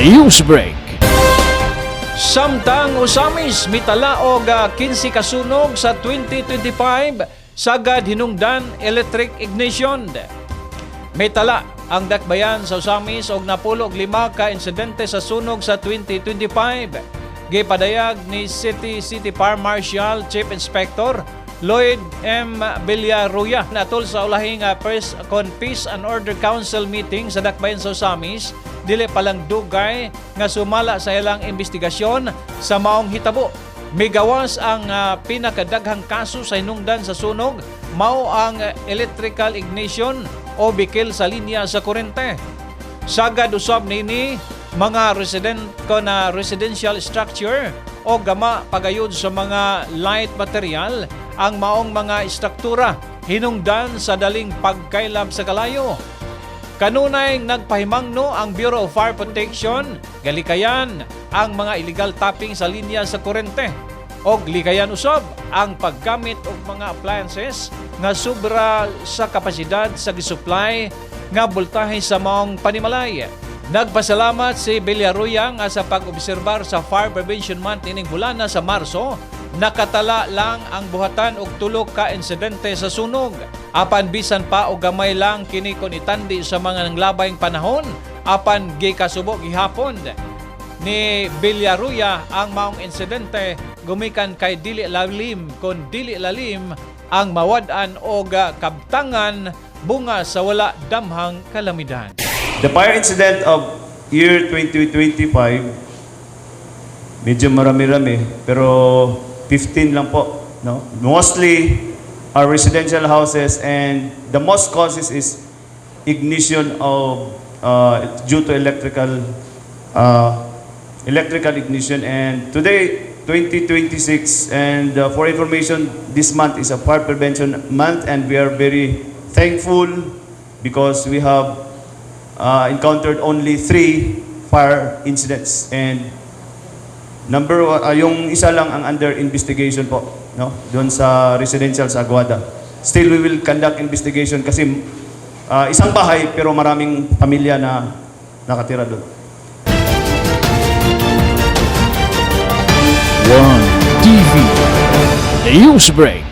Newsbreak. Samtang usamis mitala og 15 kasunog sa 2025 sagad hinungdan electric ignition. Mitala ang dakbayan sa usamis og napulog 5 ka insidente sa sunog sa 2025. Gipadayag ni City Fire Marshal Chief Inspector Lloyd M. Villaruya natol sa ulahing Peace and Order Council meeting sa dakbayan sa usamis. Dili palang dugay nga sumala sa ilang investigasyon sa maong hitabo. Migawas ang pinakadaghang kaso sa hinungdan sa sunog mao ang electrical ignition o bikil sa linya sa kuryente. Sagad usab nini mga residential structure o gama pagayod sa mga light material ang maong mga istruktura hinungdan sa daling pagkailab sa kalayo. Kanunay nagpahimangno ang Bureau of Fire Protection, galikayan ang mga illegal tapping sa linya sa kuryente o likayan usab ang paggamit og mga appliances nga sobra sa kapasidad sa gisupply nga boltahe sa maong panimalay. Nagpasalamat si Villaruya nga sa pag-obserbar sa Fire Prevention Month ining bulana sa Marso, nakatala lang ang buhatan og 3 ka insidente sa sunog. Apan bisan pa og gamay lang kini kon itandi sa mga nanglabayng panahon, apan gikasubo gihapon ni Villaruya ang maong insidente gumikan kay dili lalim kon dili lalim ang mawad-an og kabtangan bunga sa wala damhang kalamidad. The fire incident of year 2025, medyo marami-rami, pero 15 lang po. No? Mostly are residential houses, and the most causes is ignition of due to electrical ignition. And today, 2026, and for information, this month is a fire prevention month, and we are very thankful because we have encountered only 3 fire incidents, and yung isa lang ang under investigation po, no? Doon sa residential sa Aguada. Still, we will conduct investigation kasi isang bahay pero maraming pamilya na nakatira doon. One TV Newsbreak.